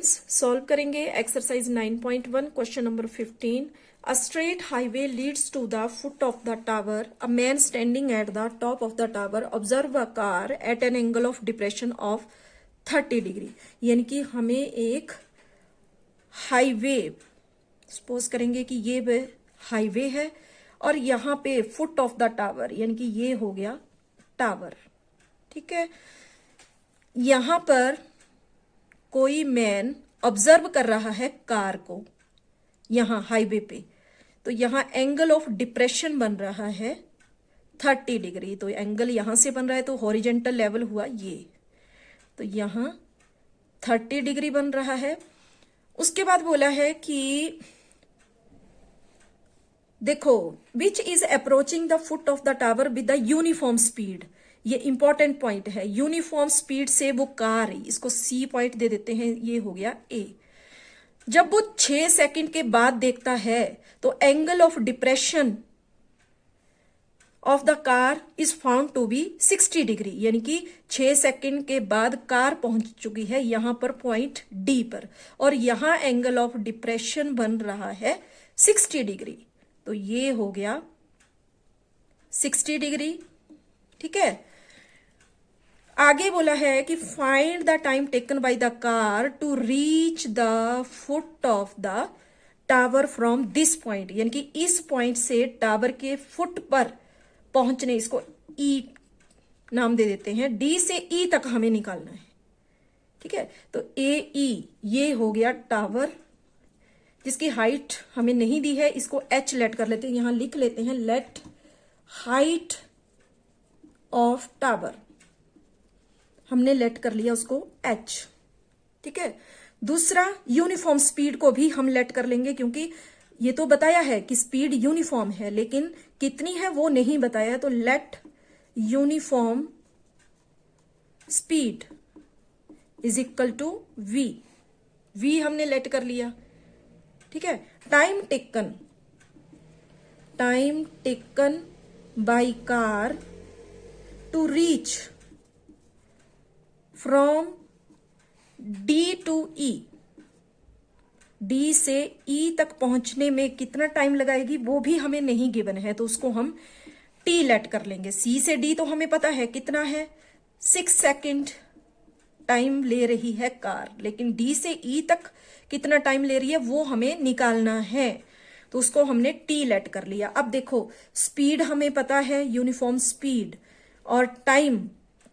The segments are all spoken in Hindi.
सॉल्व करेंगे exercise 9.1 question number 15। A straight highway leads to the foot of the tower. A man standing at the top of the tower observe a car at an angle of depression of 30 degree. यानी कि हमें एक हाईवे, सपोज करेंगे कि ये हाईवे है और यहाँ पे फुट ऑफ द टावर यानी कि ये हो गया टावर। ठीक है, यहां पर कोई मैन ऑब्जर्व कर रहा है कार को यहां हाईवे पे, तो यहां एंगल ऑफ डिप्रेशन बन रहा है 30 डिग्री। तो एंगल यहां से बन रहा है तो हॉरिजेंटल लेवल हुआ ये, तो यहां 30 डिग्री बन रहा है। उसके बाद बोला है कि देखो which is approaching the foot of the tower with the uniform speed. ये इंपॉर्टेंट पॉइंट है, यूनिफॉर्म स्पीड से वो कार, इसको सी पॉइंट दे देते हैं, ये हो गया ए। जब वो 6 सेकंड के बाद देखता है तो angle of depression of the car is found to be 60 degree. यानी कि 6 सेकंड के बाद कार पहुंच चुकी है यहां पर पॉइंट डी पर, और यहां एंगल ऑफ डिप्रेशन बन रहा है 60 डिग्री। तो ये हो गया 60 डिग्री। ठीक है, आगे बोला है कि find the time taken by the car to reach the foot of the tower from this point. यानी कि इस पॉइंट से टावर के फुट पर पहुंचने, इसको ई नाम दे देते हैं, डी से ई तक हमें निकालना है। ठीक है, तो ए ई ये हो गया टावर जिसकी हाइट हमें नहीं दी है, इसको एच लेट कर लेते हैं, यहां लिख लेते हैं लेट हाइट ऑफ टावर, हमने लेट कर लिया उसको एच। ठीक है, दूसरा यूनिफॉर्म स्पीड को भी हम लेट कर लेंगे, क्योंकि ये तो बताया है कि स्पीड यूनिफॉर्म है लेकिन कितनी है वो नहीं बताया है, तो let uniform speed is equal to v. V हमने लेट कर लिया। ठीक है, time taken by car to reach from D to E, D से ई तक पहुंचने में कितना टाइम लगाएगी वो भी हमें नहीं गिवन है, तो उसको हम टी लेट कर लेंगे। सी से डी तो हमें पता है कितना है, 6 सेकंड टाइम ले रही है कार, लेकिन डी से ई तक कितना टाइम ले रही है वो हमें निकालना है, तो उसको हमने टी लेट कर लिया। अब देखो स्पीड हमें पता है यूनिफॉर्म स्पीड, और टाइम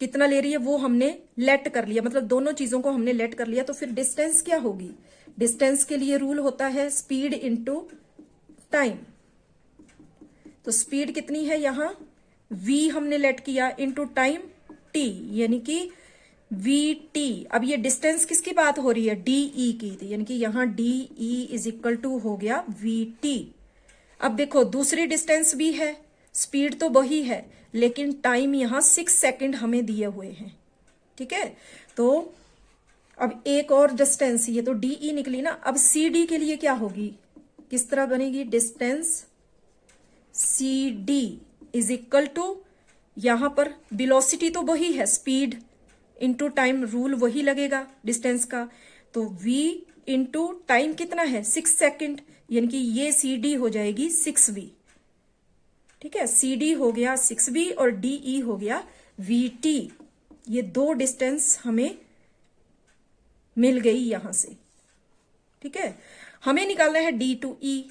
कितना ले रही है वो हमने लेट कर लिया, मतलब दोनों चीजों को हमने लेट कर लिया। तो फिर डिस्टेंस क्या होगी, डिस्टेंस के लिए रूल होता है स्पीड इंटू टाइम। तो स्पीड कितनी है यहां v हमने लेट किया इंटू टाइम t, यानी कि vt। अब ये डिस्टेंस किसकी बात हो रही है, de की, यानी कि यहां de इज इक्वल टू हो गया vt। अब देखो दूसरी डिस्टेंस भी है, स्पीड तो वही है लेकिन टाइम यहां 6 सेकंड हमें दिए हुए हैं। ठीक है, तो अब एक और डिस्टेंस, ये तो डी निकली ना, अब सी डी के लिए क्या होगी, किस तरह बनेगी, distance C D is equal to, यहां पर वेलोसिटी तो वही है, स्पीड इंटू टाइम, रूल वही लगेगा डिस्टेंस का, तो v इंटू टाइम कितना है 6 सेकंड, यानी कि ये सी डी हो जाएगी 6v। ठीक है, सी डी हो गया 6v और डी हो गया vt। ये दो डिस्टेंस हमें मिल गई यहां से। ठीक है, हमें निकालना है डी टू ई,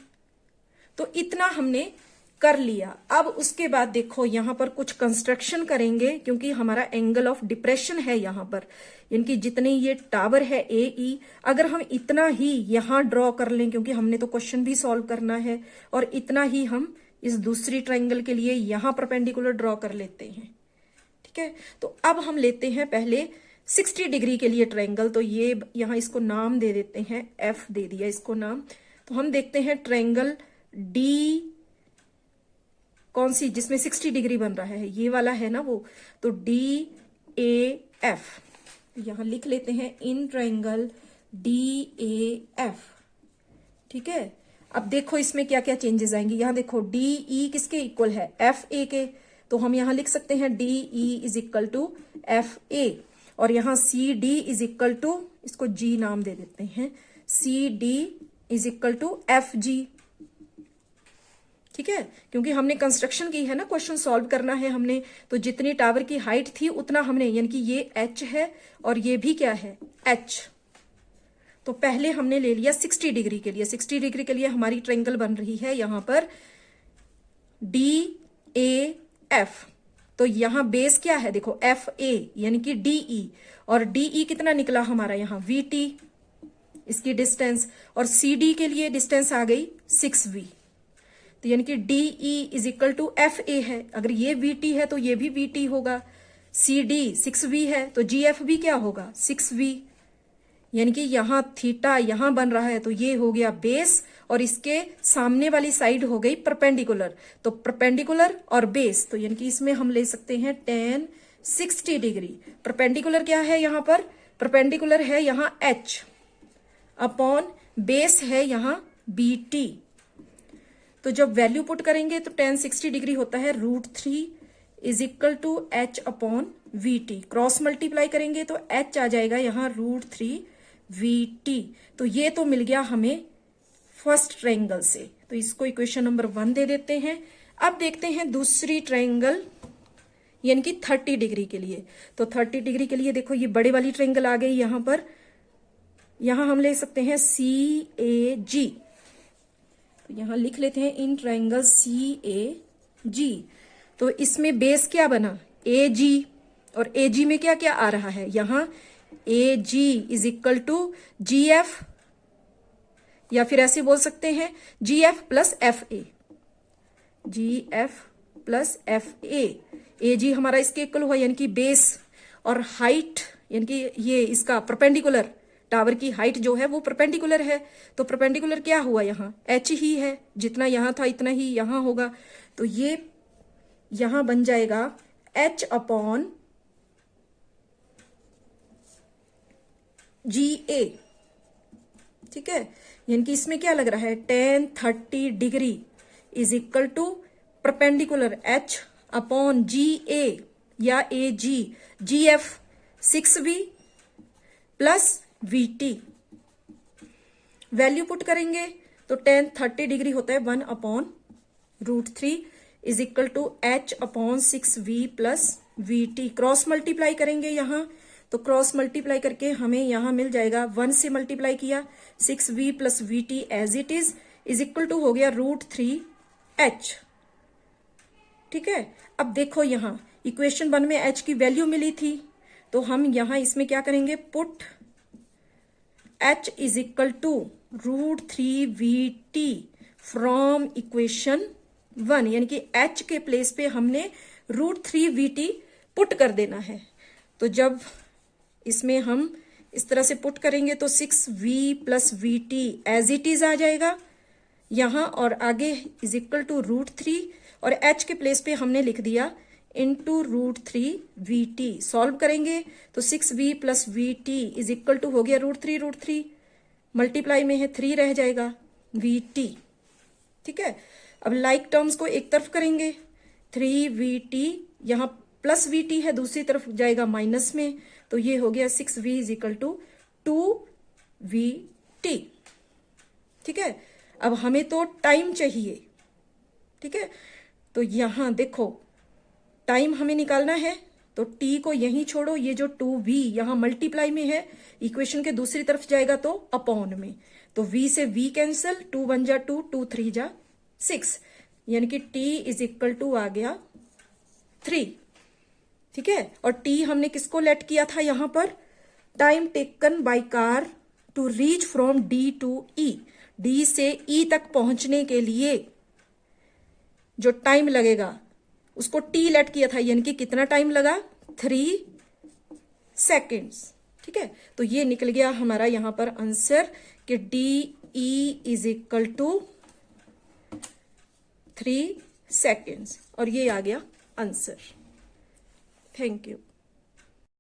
तो इतना हमने कर लिया। अब उसके बाद देखो यहां पर कुछ कंस्ट्रक्शन करेंगे, क्योंकि हमारा एंगल ऑफ डिप्रेशन है यहां पर, यानी कि जितने ये टावर है ए ई, अगर हम इतना ही यहां ड्रॉ कर लें, क्योंकि हमने तो क्वेश्चन भी सॉल्व करना है, और इतना ही हम इस दूसरी ट्रायंगल के लिए यहां परपेंडिकुलर ड्रॉ कर लेते हैं। ठीक है, तो अब हम लेते हैं पहले 60 डिग्री के लिए ट्रायंगल, तो ये यहां इसको नाम दे देते हैं, एफ दे दिया इसको नाम। तो हम देखते हैं ट्रायंगल डी कौन सी जिसमें 60 डिग्री बन रहा है, ये वाला है ना वो, तो डी ए एफ यहां लिख लेते हैं, in triangle D A F. ठीक है, अब देखो इसमें क्या क्या चेंजेस आएंगे, यहां देखो डी ई किसके इक्वल है, एफ ए के, तो हम यहां लिख सकते हैं D E is equal to F A. और यहाँ C D is equal to, इसको जी नाम दे देते हैं, C D is equal to F G. ठीक है, क्योंकि हमने कंस्ट्रक्शन की है ना, क्वेश्चन सॉल्व करना है हमने, तो जितनी टावर की हाइट थी उतना हमने, यानी कि ये एच है और ये भी क्या है एच। तो पहले हमने ले लिया 60 डिग्री के लिए, 60 डिग्री के लिए हमारी ट्रायंगल बन रही है यहां पर डी ए एफ। तो यहां बेस क्या है देखो एफ ए यानी कि डीई, और डीई कितना निकला हमारा यहाँ वी टी, इसकी डिस्टेंस, और सी डी के लिए डिस्टेंस आ गई 6v। तो यानी कि DE is equal to F A है, अगर ये वी टी है तो ये भी वी टी होगा, सी डी 6v है तो जी एफ भी क्या होगा 6v। यानी कि यहां थीटा यहां बन रहा है तो ये हो गया बेस, और इसके सामने वाली साइड हो गई परपेंडिकुलर। तो परपेंडिकुलर और बेस, तो यानी कि इसमें हम ले सकते हैं tan 60 डिग्री। परपेंडिकुलर क्या है यहां पर, परपेंडिकुलर है यहां h अपॉन बेस है यहां bt। तो जब वैल्यू पुट करेंगे तो tan 60 डिग्री होता है √3 is equal to h upon VT. Cross multiply करेंगे तो h आ जाएगा यहां √3 वीटी। तो ये तो मिल गया हमें फर्स्ट ट्रायंगल से, तो इसको इक्वेशन नंबर 1 दे देते हैं। अब देखते हैं दूसरी ट्रायंगल यानी कि 30 डिग्री के लिए। तो 30 डिग्री के लिए देखो ये बड़े वाली ट्रायंगल आ गई यहां पर, यहां हम ले सकते हैं सी ए जी। तो यहां लिख लेते हैं इन ट्रायंगल सी ए जी। तो इसमें बेस क्या बना ए जी, और ए जी में क्या क्या आ रहा है यहां A G is equal to G F, या फिर ऐसे बोल सकते हैं G F plus F A, G F plus F A G हमारा इसके इक्वल हुआ, यानी कि बेस और हाइट, यानी कि ये इसका परपेंडिकुलर, टावर की हाइट जो है वो परपेंडिकुलर है। तो परपेंडिकुलर क्या हुआ यहाँ एच ही है, जितना यहां था इतना ही यहां होगा। तो ये यहां बन जाएगा एच अपॉन जी ए। ठीक है, यानी कि इसमें क्या लग रहा है tan 30 degree is equal to perpendicular h upon G A या A G, G F 6v plus V T. Value put करेंगे तो tan 30 डिग्री होता है 1 upon √3 is equal to h upon 6v plus V T. Cross multiply करेंगे यहां, तो क्रॉस मल्टीप्लाई करके हमें यहां मिल जाएगा 1 से मल्टीप्लाई किया 6v plus V T as it is equal to हो गया √3h। ठीक है, अब देखो यहां इक्वेशन 1 में h की वैल्यू मिली थी, तो हम यहां इसमें क्या करेंगे put h is equal to √3vt from equation 1, यानी कि h के प्लेस पे हमने √3vt पुट कर देना है। तो जब इसमें हम इस तरह से पुट करेंगे तो 6v plus V T as it is आ जाएगा यहां, और आगे इज इक्वल टू √3, और h के प्लेस पे हमने लिख दिया इंटू √3vt। सॉल्व करेंगे तो 6v plus V T is equal to हो गया √3 मल्टीप्लाई में है 3 रह जाएगा vt। ठीक है, अब लाइक टर्म्स को एक तरफ करेंगे, 3vt यहां प्लस vt है दूसरी तरफ जाएगा माइनस में, तो ये हो गया 6v is equal to 2vt। ठीक है, अब हमें तो टाइम चाहिए। ठीक है, तो यहां देखो टाइम हमें निकालना है, तो t को यहीं छोड़ो, ये जो 2v यहां मल्टीप्लाई में है इक्वेशन के दूसरी तरफ जाएगा तो अपॉन में, तो v से v कैंसिल, 2 1 जा 2, 2 3 जा 6, यानी कि t इज इक्वल टू आ गया 3। ठीक है, और t हमने किसको लेट किया था यहां पर, time taken by car to reach from d to e, d से e तक पहुंचने के लिए जो टाइम लगेगा उसको t लेट किया था, यानी कि कितना टाइम लगा 3 सेकेंड्स। ठीक है, तो ये निकल गया हमारा यहां पर आंसर कि DE is equal to 3 seconds, और ये आ गया आंसर। Thank you.